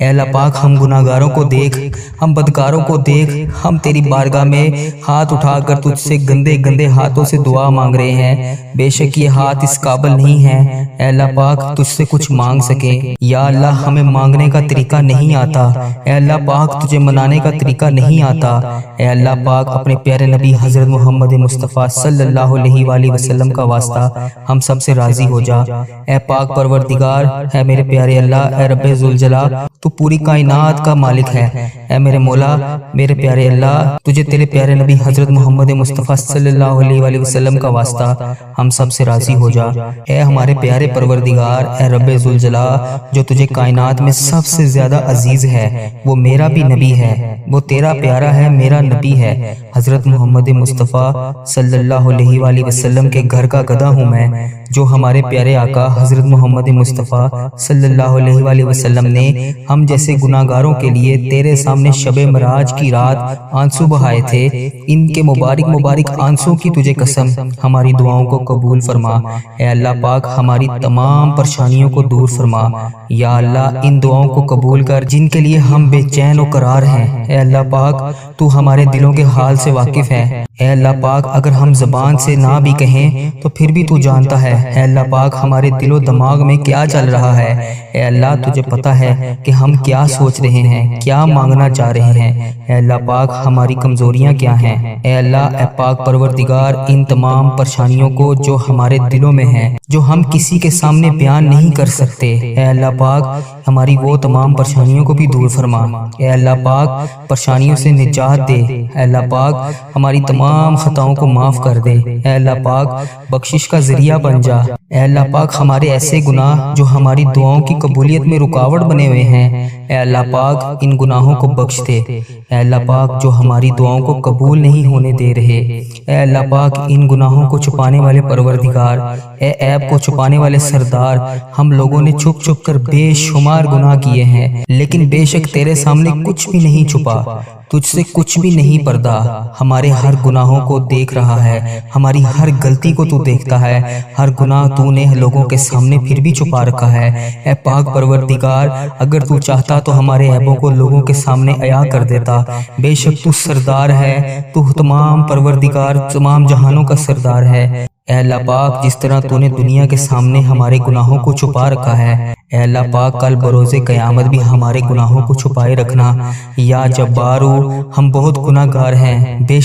اے اللہ پاک ہم گناہگاروں کو دیکھ، ہم بدکاروں کو دیکھ، ہم تیری بارگاہ میں ہاتھ اٹھا کر تجھ سے گندے گندے ہاتھوں سے دعا مانگ رہے ہیں۔ بے شک یہ ہاتھ اس قابل نہیں ہے اے اللہ پاک تجھ سے کچھ مانگ سکیں۔ یا اللہ ہمیں مانگنے کا طریقہ نہیں آتا، اے اللہ پاک تجھے منانے کا طریقہ نہیں آتا۔ اے اللہ پاک اپنے پیارے نبی حضرت محمد مصطفیٰ صلی اللہ علیہ وآلہ وسلم کا واسطہ ہم سب سے راضی ہو جا۔ اے پاک پروردگار، اے میرے پیارے اللہ، اے رب ذوالجلال، تو پوری کائنات کا مالک ہے۔ اے میرے مولا، میرے پیارے اللہ، تجھے تیرے پیارے نبی حضرت محمد مصطفیٰ صلی اللہ علیہ وآلہ وسلم کا واسطہ ہم سب سے راضی ہو جا۔ اے ہمارے پیارے پروردگار، اے رب ذوالجلال، جو تجھے کائنات میں سب سے زیادہ عزیز ہے، وہ میرا بھی نبی ہے، وہ تیرا پیارا ہے، میرا نبی ہے، حضرت محمد مصطفیٰ صلی اللہ علیہ وآلہ وسلم کے گھر کا گدھا ہوں میں، جو ہمارے پیارے آقا حضرت محمد مصطفیٰ صلی اللہ علیہ وآلہ وسلم نے ہم جیسے گناہگاروں کے لیے تیرے سامنے شب معراج کی رات آنسو بہائے تھے۔ ان کے مبارک مبارک آنسوں کی تجھے قسم، ہماری دعاؤں کو قبول فرما۔ اے اللہ پاک ہماری تمام پریشانیوں کو دور فرما۔ یا اللہ ان دعاؤں کو قبول کر جن کے لیے ہم بے چین و قرار ہیں۔ اے اللہ پاک تو ہمارے دلوں کے حال سے واقف ہے۔ اے اللہ پاک اگر ہم زبان سے نہ بھی کہیں تو پھر بھی تو جانتا ہے۔ اے اللہ پاک ہمارے دل و دماغ میں کیا چل رہا ہے، اے اللہ تجھے پتہ ہے کہ ہم کیا سوچ رہے ہیں، کیا مانگنا چاہ رہے ہیں۔ اے اللہ پاک ہماری کمزوریاں کیا ہیں۔ اے اللہ، اے پاک پروردگار، ان تمام پریشانیوں کو جو ہمارے دلوں میں ہیں، جو ہم کسی کے سامنے بیان نہیں کر سکتے، اے اللہ پاک ہماری وہ تمام پریشانیوں کو بھی دور فرما۔ اے اللہ پاک پریشانیوں سے نجات دے۔ اے اللہ پاک ہماری تمام خطاؤں کو معاف کر دے۔ اے اللہ پاک بخشش کا ذریعہ بن جا۔ اے اللہ پاک ہمارے ایسے گناہ جو ہماری دعاؤں کی قبولیت میں رکاوٹ بنے ہوئے ہیں، اے اللہ پاک ان گناہوں کو بخش دے۔ اے اللہ پاک جو ہماری دعاؤں کو قبول نہیں ہونے دے رہے، اے اللہ پاک ان گناہوں کو چھپانے والے پروردگار، اے عیب کو چھپانے والے سردار، ہم لوگوں نے چھپ چھپ کر بے شمار گناہ کیے ہیں، لیکن بے شک تیرے سامنے کچھ بھی نہیں چھپا، تجھ سے کچھ بھی نہیں پردہ۔ ہمارے ہر گناہوں کو دیکھ رہا ہے، ہماری ہر غلطی کو تو دیکھتا ہے، ہر گناہ تو نے لوگوں کے سامنے پھر بھی چھپا رکھا ہے۔ اے پاک پروردگار، اگر تو چاہتا تو ہمارے عیبوں کو لوگوں کے سامنے عیاں کر دیتا۔ بے شک تو سردار ہے، تو تمام پروردگار، تمام جہانوں کا سردار ہے۔ اے اللہ پاک جس طرح تو نے دنیا کے سامنے ہمارے گناہوں کو چھپا رکھا ہے، اے اللہ پاک کل بروز قیامت بھی ہمارے گناہوں کو چھپائے رکھنا۔ یا جبارو، ہم بہت گناہ گار ہیں، بے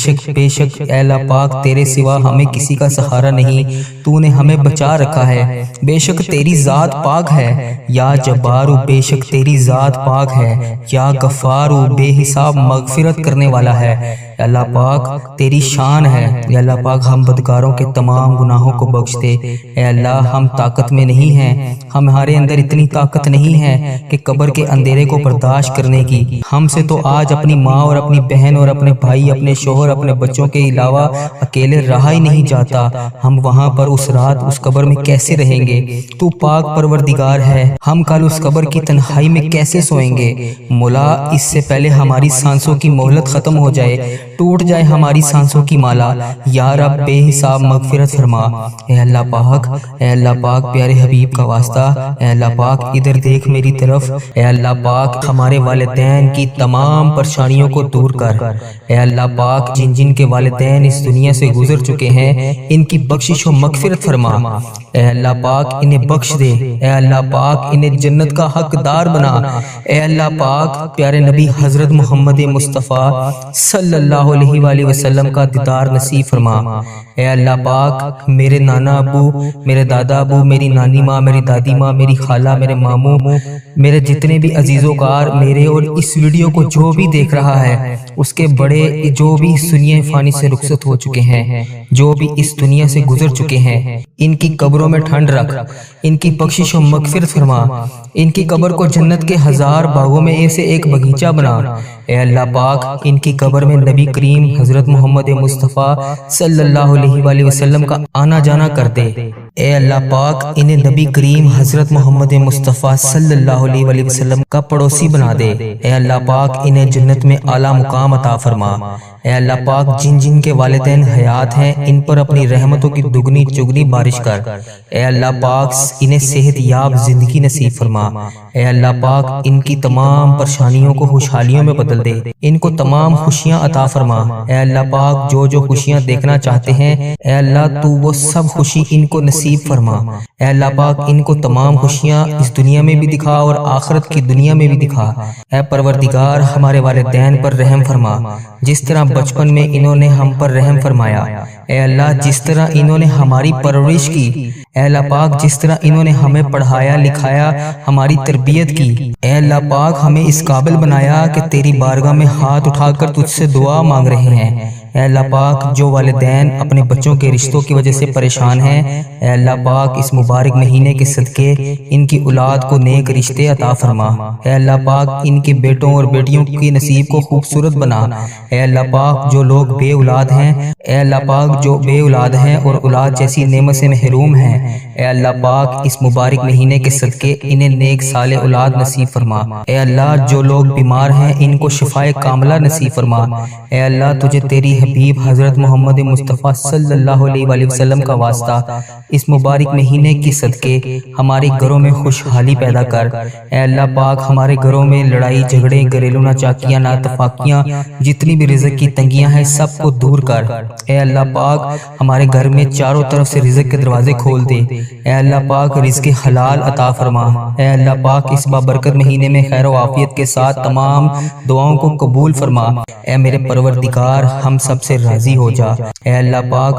شک اے اللہ پاک تیرے سوا ہمیں کسی کا سہارا نہیں، تو نے ہمیں بچا رکھا ہے۔ بے شک تیری ذات پاک ہے۔ یا جبارو، بے شک تیری ذات پاک ہے۔ یا غفارو، بے حساب مغفرت کرنے والا ہے۔ اے اللہ پاک تیری شان ہے۔ اے اللہ پاک ہم بدکاروں کے تمام گناہوں کو بخش دے۔ اے اللہ ہم طاقت میں نہیں ہیں، ہمارے اندر اتنی طاقت نہیں ہے کہ قبر کے اندھیرے کو برداشت کرنے کی۔ ہم سے تو آج اپنی ماں اور اپنی بہن اور اپنے بھائی، اپنے شوہر، اپنے بچوں کے علاوہ اکیلے رہا ہی نہیں جاتا۔ ہم وہاں پر اس رات اس قبر میں کیسے رہیں گے؟ تو پاک پروردگار ہے، ہم کل اس قبر کی تنہائی میں کیسے سوئیں گے؟ مولا اس سے پہلے ہماری سانسوں کی مہلت ختم ہو جائے، ٹوٹ جائے ہماری سانسوں کی مالا۔ یا رب بے حساب مغفرت فرما۔ اے اللہ پاک، اے اللہ پاک پیارے حبیب کا واسطہ، اے اللہ پاک ادھر دیکھ میری طرف۔ اے اللہ پاک ہمارے والدین کی تمام پریشانیوں کو دور کر۔ اے اللہ پاک جن جن کے والدین اس دنیا سے گزر چکے ہیں، ان کی بخشش و مغفرت فرما۔ اے اللہ پاک انہیں بخش دے۔ اے اللہ پاک انہیں جنت کا حقدار بنا۔ اے اللہ پاک پیارے نبی حضرت محمد مصطفیٰ صلی اللہ علیہ وآلہ وسلم کا دیدار نصیب فرما۔ اے اللہ پاک میرے نانا ابو، میرے دادا ابو، میری نانی ماں، میری دادی ماں، میری خالہ، میرے ماموں، میرے جتنے بھی عزیز و کار میرے اور اس ویڈیو کو جو بھی دیکھ رہا ہے، اس کے بڑے جو بھی اس دنیا فانی سے رخصت ہو چکے ہیں، جو بھی اس دنیا سے گزر چکے ہیں، ان کی قبروں میں ٹھنڈ رکھ، ان کی بخشش و مغفرت فرما، ان کی قبر کو جنت کے ہزار باغوں میں سے ایک باغیچہ بنا۔ اے اللہ پاک ان کی قبر میں نبی کریم حضرت محمد مصطفیٰ صلی اللہ علیہ وآلہ وسلم کا آنا جانا کر دے۔ اے اللہ پاک انہیں نبی کریم حضرت محمد مصطفیٰ صلی اللہ علیہ وآلہ وسلم کا پڑوسی بنا دے۔ اے اللہ پاک انہیں جنت میں اعلیٰ مقام عطا فرما۔ اے اللہ پاک جن جن کے والدین حیات ہیں، ان پر اپنی رحمتوں کی دگنی چگنی بارش کر۔ اے اللہ پاک انہیں صحت یاب زندگی نصیب فرما۔ اے اللہ پاک ان کی تمام پریشانیوں کو خوشحالیوں میں بدل دے، ان کو تمام خوشیاں عطا فرما۔ اے اللہ پاک جو خوشیاں دیکھنا چاہتے ہیں اے اللہ تو وہ سب خوشی ان کو نصیب فرما۔ اے اللہ پاک ان کو تمام خوشیاں اس دنیا میں بھی دکھا اور آخرت کی دنیا میں بھی دکھا۔ اے پروردگار ہمارے والدین پر رحم فرما، جس طرح بچپن میں انہوں نے ہم پر رحم فرمایا۔ اے اللہ جس طرح انہوں نے ہماری پرورش کی، اے اللہ پاک جس طرح انہوں نے ہمیں پڑھایا لکھایا، ہماری تربیت کی، اے اللہ پاک ہمیں اس قابل بنایا کہ تیری بارگاہ میں ہاتھ اٹھا کر تجھ سے دعا مانگ رہے ہیں۔ اے اللہ پاک جو والدین اپنے بچوں کے رشتوں کی وجہ سے پریشان ہیں، اے اللہ پاک اس مبارک مہینے کے صدقے ان کی اولاد کو نیک رشتے عطا فرما۔ اے اللہ پاک ان کے بیٹوں اور بیٹیوں کی نصیب کو خوبصورت بنا۔ اے اللہ پاک جو لوگ بے اولاد ہیں، اے اللہ پاک جو بے اولاد ہیں اور اولاد جیسی نعمت سے محروم ہیں، اے اللہ پاک اس مبارک مہینے کے صدقے انہیں نیک صالح اولاد نصیب فرما۔ اے اللہ جو لوگ بیمار ہیں ان کو شفائے کاملہ نصیب فرما۔ اے اللہ تجھے تیری حبیب حضرت محمد مصطفیٰ صلی اللہ علیہ وآلہ وسلم کا واسطہ اس مبارک مہینے کی صدقے ہمارے گھروں میں خوشحالی پیدا کر۔ اے اللہ پاک ہمارے گھروں میں لڑائی جھگڑے گھریلو ناچاکیاں ناتفاقیاں جتنی بھی رزق کی تنگیاں ہیں سب کو دور کر۔ اے اللہ پاک ہمارے گھر میں چاروں طرف سے رزق کے دروازے کھول دے۔ اے اللہ پاک رزق حلال عطا فرما۔ اے اللہ پاک اس بابرکت مہینے میں خیر و عافیت کے ساتھ تمام دعاؤں کو قبول فرما۔ اے میرے پروردگار ہم سب سے راضی ہو جا۔ اے اللہ پاک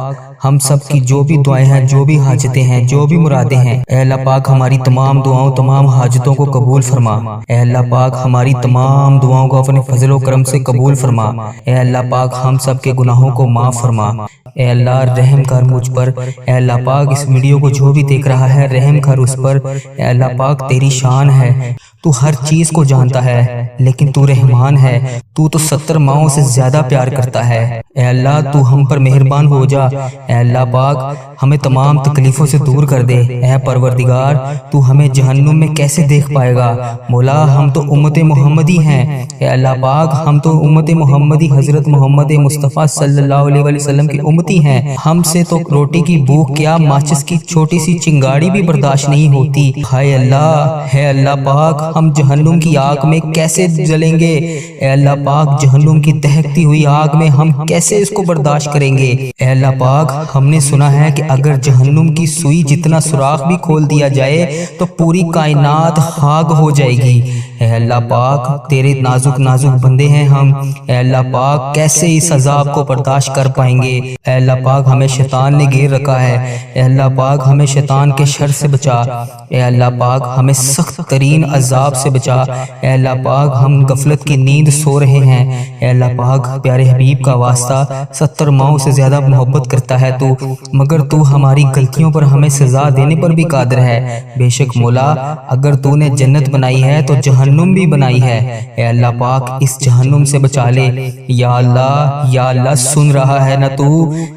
ہم سب کی جو بھی دعائیں ہیں، جو بھی حاجتیں ہیں، جو بھی مرادیں ہیں، اے اللہ پاک ہماری تمام دعاؤں تمام حاجتوں کو قبول فرما۔ اے اللہ پاک ہماری تمام دعاؤں کو اپنے فضل و کرم سے قبول فرما۔ اے اللہ پاک ہم سب کے گناہوں کو معاف فرما۔ اے اللہ رحم کر مجھ پر۔ اے اللہ پاک اس ویڈیو کو جو بھی دیکھ رہا ہے رحم کر اس پر۔ اے اللہ پاک تیری شان ہے، تو ہر چیز کو جانتا ہے لیکن تو رحمان ہے، تو 70 ماؤں سے زیادہ پیار کرتا ہے۔ اے اللہ تو ہم پر مہربان ہو جا۔ اے اللہ پاک ہمیں تمام تکلیفوں سے دور کر دے۔ اے پروردگار تو ہمیں جہنم میں کیسے دیکھ پائے گا؟ مولا ہم تو امت محمدی ہیں۔ اے اللہ پاک ہم تو امت محمدی حضرت محمد مصطفیٰ صلی اللہ علیہ وآلہ وسلم کی امتی ہیں۔ ہم سے تو روٹی کی بھوک کیا ماچس کی چھوٹی سی چنگاڑی بھی برداشت نہیں ہوتی۔ ہائے اللہ، ہے اللہ پاک ہم جہنم کی آگ میں کیسے جلیں گے؟ اے اللہ پاک جہنم کی دہکتی ہوئی آگ میں ہم کیسے اس کو برداشت کریں گے؟ اے اللہ پاک ہم نے سنا ہے کہ اگر جہنم کی سوئی جتنا سوراخ بھی کھول دیا جائے تو پوری کائنات خاک ہو جائے گی۔ اے اللہ پاک تیرے نازک نازک بندے ہیں ہم، اے اللہ پاک کیسے اس عذاب کو برداشت کر پائیں گے؟ اے اللہ پاک ہمیں شیطان نے گھیر رکھا ہے، اے اللہ پاک ہمیں شیطان کے شر سے بچا۔ اے اللہ پاک ہمیں سخت ترین عذاب سے بچا۔ اے اللہ پاک ہم غفلت کی نیند سو رہے ہیں، اے اللہ پاک پیارے حبیب کا واسطہ 70 ماؤں سے زیادہ محبت کرتا ہے تو، مگر تو ہماری غلطیوں پر ہمیں سزا دینے پر بھی قادر ہے۔ بے شک مولا اگر تو نے جنت بنائی ہے تو جہنم بھی بنائی ہے۔ اے اللہ پاک اس جہنم سے بچا لے۔ یا اللہ سن رہا ہے نا تو؟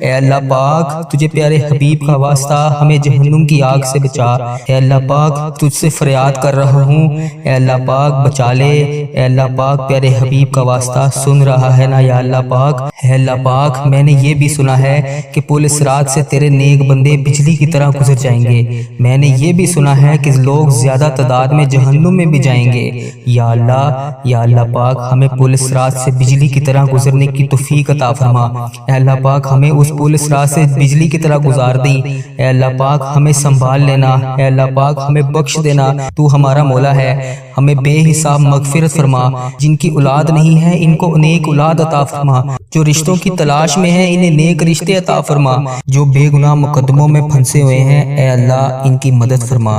اے اللہ پاک تجھے پیارے حبیب کا واسطہ ہمیں جہنم کی آگ سے بچا۔ اے اللہ پاک تجھ سے فریاد کر رہا ہوں، اے اللہ پاک بچا لے۔ اے اللہ پاک پیارے حبیب کا واسطہ سن رہا ہے نا؟ یا اللہ پاک، اے اللہ پاک میں نے یہ بھی سنا ہے کہ پل صراط سے تیرے نیک بندے بجلی کی طرح گزر جائیں گے۔ میں نے یہ بھی سنا ہے کہ لوگ زیادہ تعداد میں جہنم میں بھی جائیں گے۔ یا اللہ پاک ہمیں پل صراط سے بجلی کی طرح گزرنے کی توفیق عطا فرما۔ اے اللہ پاک ہمیں اس پل صراط سے بجلی کی طرح گزار دی۔ اے اللہ پاک ہمیں سنبھال لینا، اے اللہ پاک ہمیں بخش دینا، تو ہمارا مولا ہے۔ ہمیں بے حساب مغفرت فرما۔ جن کی اولاد نہیں ہے ان کو نیک اولاد عطا فرما۔ جو رشتوں کی تلاش میں ہیں انہیں نیک رشتے عطا فرما۔ جو بے گناہ مقدموں میں پھنسے ہوئے ہیں اے اللہ ان کی مدد فرما،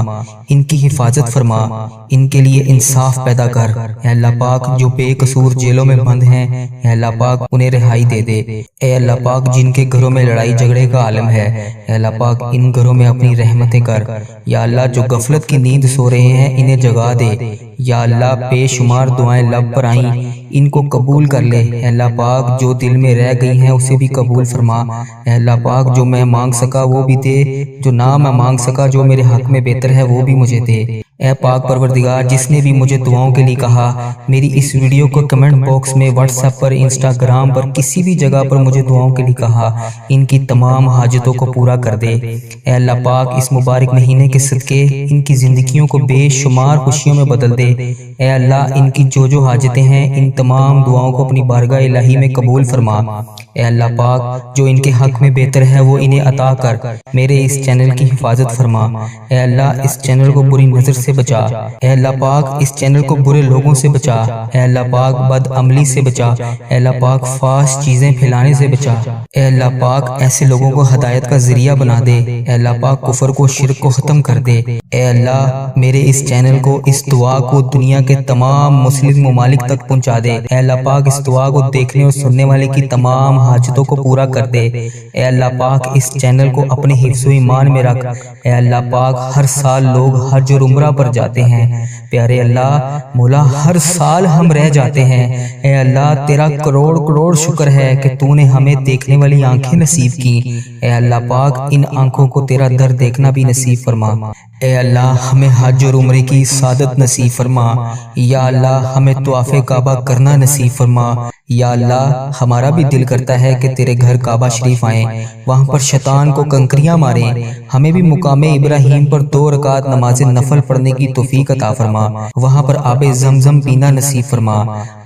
ان کی حفاظت فرما، ان کے لیے انصاف پیدا کر۔ اے اللہ پاک جو بے قصور جیلوں میں بند ہیں اے اللہ پاک انہیں رہائی دے دے۔ اے اللہ پاک جن کے گھروں میں لڑائی جھگڑے کا عالم ہے اے اللہ پاک ان گھروں میں اپنی رحمتیں کر۔ یا اللہ جو غفلت کی نیند سو رہے ہیں انہیں جگا دے۔ یا اللہ بے شمار دعائیں لب پر آئیں ان کو قبول کر لے۔ اے اللہ پاک جو دل میں رہ گئی ہیں اسے بھی قبول فرما۔ اے اللہ پاک جو میں مانگ سکا وہ بھی دے، جو نہ میں مانگ سکا جو میرے حق میں بہتر ہے وہ بھی مجھے دے۔ اے پاک پروردگار جس نے بھی مجھے دعاؤں کے لیے کہا، میری اس ویڈیو کو کمنٹ باکس میں، واٹس ایپ پر، انسٹاگرام پر، کسی بھی جگہ پر مجھے دعاؤں کے لیے کہا، ان کی تمام حاجتوں کو پورا کر دے۔ اے اللہ پاک اس مبارک مہینے کے صدقے ان کی زندگیوں کو بے شمار خوشیوں میں بدل دے۔ اے اللہ ان کی جو حاجتیں ہیں ان تمام دعاؤں کو اپنی بارگاہ الہی میں قبول فرما۔ اے اللہ پاک جو ان کے حق میں بہتر ہے وہ انہیں عطا کر، میرے اس چینل کی حفاظت فرما۔ اے اللہ اس چینل کو بری نظر سے بچا۔ اے اللہ پاک اس چینل کو برے لوگوں سے بچا۔ اے اللہ پاک بد عملی سے بچا۔ اے اللہ پاک فحش چیزیں پھیلانے سے بچا۔ اے اللہ پاک ایسے لوگوں کو ہدایت کا ذریعہ بنا دے۔ اے اللہ پاک کفر کو، شرک کو ختم کر دے۔ اے اللہ میرے اس چینل کو، اس دعا کو دنیا کے تمام مسلم ممالک تک پہنچا دے۔ اے اللہ پاک اس دعا کو دیکھنے اور سننے والے کی تمام حاجتوں کو پورا کر دے۔ اے اللہ پاک اس چینل کو اپنے حفظ و ایمان میں رکھ۔ اے اللہ پاک ہر سال لوگ حج اور عمرہ پر جاتے ہیں، پیارے اللہ مولا ہر سال ہم رہ جاتے ہیں۔ اے اللہ تیرا کروڑ کروڑ شکر ہے کہ تو نے ہمیں دیکھنے والی آنکھیں نصیب کی۔ اے اللہ پاک ان آنکھوں کو تیرا در دیکھنا بھی نصیب فرما۔ اے اللہ ہمیں حج اور عمرے کی سعادت نصیب فرما۔ یا اللہ ہمیں طواف کعبہ کرنا نصیب فرما۔ یا اللہ ہمارا بھی دل کرتا ہے کہ تیرے گھر کعبہ شریف آئیں، وہاں پر شیطان کو کنکریاں ماریں، ہمیں بھی مقام ابراہیم پر 2 رکعت نماز نفل پڑھنے کی توفیق عطا فرما، وہاں پر آب زمزم پینا نصیب فرما،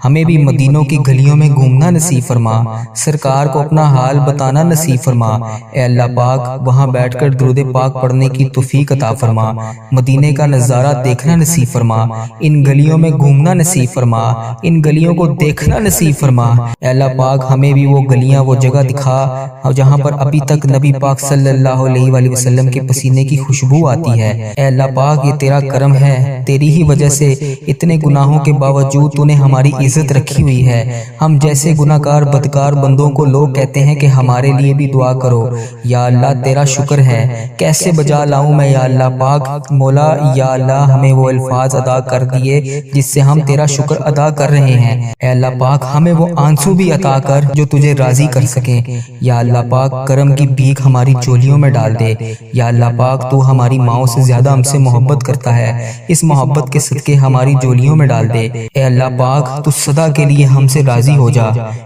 ہمیں بھی مدینوں کی گلیوں میں گھومنا نصیب فرما، سرکار کو اپنا حال بتانا نصیب فرما۔ اے اللہ پاک وہاں بیٹھ کر درود پاک پڑھنے کی توفیق عطا فرما، مدینے کا نظارہ دیکھنا نصیب فرما، ان گلیوں میں گھومنا نصیب فرما، ان گلیوں کو دیکھنا نصیب فرما۔ اے اللہ پاک ہمیں بھی وہ گلیاں، وہ جگہ دکھا جہاں پر ابھی تک نبی پاک صلی اللہ علیہ وآلہ وسلم کے پسینے کی خوشبو آتی ہے۔ اے اللہ پاک یہ تیرا کرم ہے، تیری ہی وجہ سے اتنے گناہوں کے باوجود تو نے ہماری عزت رکھی ہوئی ہے۔ ہم جیسے گناہگار بدکار بندوں کو لوگ کہتے ہیں کہ ہمارے لیے بھی دعا کرو۔ یا اللہ تیرا شکر ہے، کیسے بجا لاؤں میں یا اللہ پاک مولا۔ یا اللہ ہمیں وہ الفاظ ادا کر دیے جس سے ہم تیرا شکر ادا کر رہے ہیں۔ اے اللہ پاک ہمیں وہ آنسو بھی عطا کر جو تجھے راضی کر سکیں۔ یا اللہ پاک کرم کی بھیک ہماری چولیوں میں ڈال دے۔ یا اللہ پاک تو ہماری ماؤں سے زیادہ ہم سے محبت کرتا ہے، اس محبت کے صدقے ہماری جولیوں میں ڈال دے۔ اے اللہ پاک تو سدا کے لیے ہم سے راضی ہو جا۔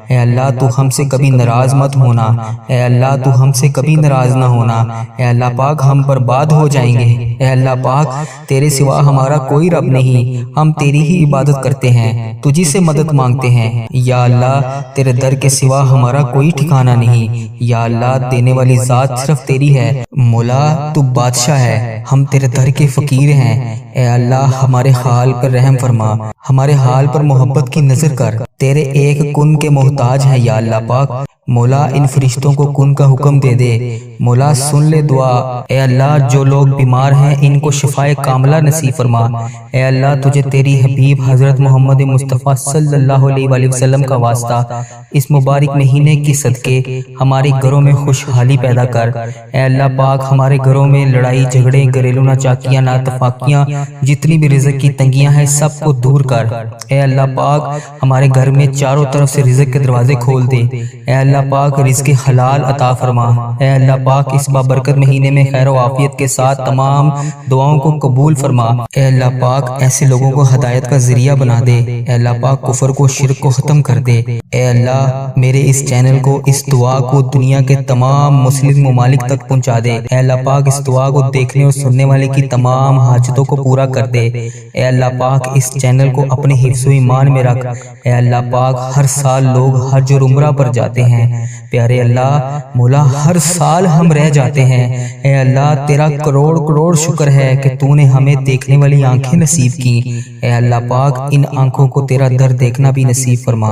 اے اللہ تو ہم سے کبھی ناراض مت ہونا۔ اے اللہ تو ہم سے کبھی ناراض نہ ہونا۔ اے اللہ پاک ہم برباد ہو جائیں گے۔ اے اللہ پاک تیرے سوا ہمارا کوئی رب نہیں، ہم تیری ہی عبادت کرتے ہیں، تجھی سے مدد مانگتے ہیں۔ یا اللہ تیرے در کے سوا ہمارا کوئی ٹھکانہ نہیں۔ یا اللہ دینے والی ذات صرف تیری ہے، مولا تو بادشاہ ہے، ہم تیرے در کے فقیر ہیں۔ اے اللہ ہمارے حال پر رحم فرما، ہمارے حال پر محبت کی نظر کر، تیرے ایک کن کے محتاج ہیں یا اللہ پاک۔ مولا ان فرشتوں کو کن کا حکم دے دے، مولا سن لے دعا۔ اے اللہ جو لوگ بیمار ہیں ان کو شفائے کاملہ نصیب فرما۔ اے اللہ تجھے تیری حبیب حضرت محمد مصطفیٰ صلی اللہ علیہ وآلہ وسلم کا واسطہ اس مبارک مہینے کی صدقے ہمارے گھروں میں خوشحالی پیدا کر۔ اے اللہ پاک ہمارے گھروں میں لڑائی جھگڑے، گھریلو ناچاکیاں، ناتفاقیاں، جتنی بھی رزق کی تنگیاں ہیں سب کو دور کر۔ اے اللہ پاک ہمارے گھر میں چاروں طرف سے رزق کے دروازے کھول دے۔ اے اللہ پاک رزق حلال عطا فرما۔ اے اللہ پاک اس بابرکت مہینے میں خیر و عافیت کے ساتھ تمام دعاؤں کو قبول فرما۔ اے اللہ پاک ایسے لوگوں کو ہدایت کا ذریعہ بنا دے۔ اے اللہ پاک کفر کو، شرک کو ختم کر دے۔ اے اللہ میرے اس چینل کو، اس دعا کو دنیا کے تمام مسلم ممالک تک پہنچا دے۔ اے اللہ پاک اس دعا کو دیکھنے اور سننے والے کی تمام حاجتوں کو پورا کر دے۔ اے اللہ پاک اس چینل کو اپنے حفظ و ایمان میں رکھ۔ اے اللہ پاک ہر سال لوگ حج اور عمرہ پر جاتے ہیں، پیارے اللہ مولا ہر سال ہم رہ جاتے ہیں۔ اے اللہ تیرا کروڑ کروڑ شکر ہے کہ تو نے ہمیں دیکھنے والی آنکھیں نصیب کی۔ اے اللہ پاک ان آنکھوں کو تیرا در دیکھنا بھی نصیب فرما۔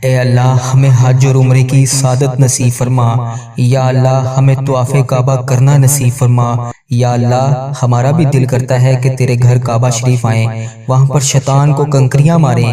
اے اللہ ہمیں حج اور عمرے کی سعادت نصیب فرما۔ یا اللہ ہمیں طواف کعبہ کرنا نصیب فرما۔ یا اللہ ہمارا بھی دل کرتا ہے کہ تیرے گھر کعبہ شریف آئیں، وہاں پر شیطان کو کنکریاں ماریں،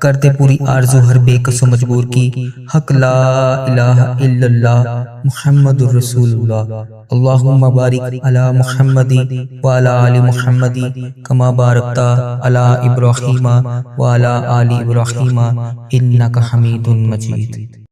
کرتے پوری آرزو ہر بے کس و مجبور کی، حق لا الہ الا اللہ محمد الرسول اللہ۔ اللہم بارک علی محمد وعلی آل محمد کما بارکت علی ابراہیم وعلی آل ابراہیم انک حمید مجید۔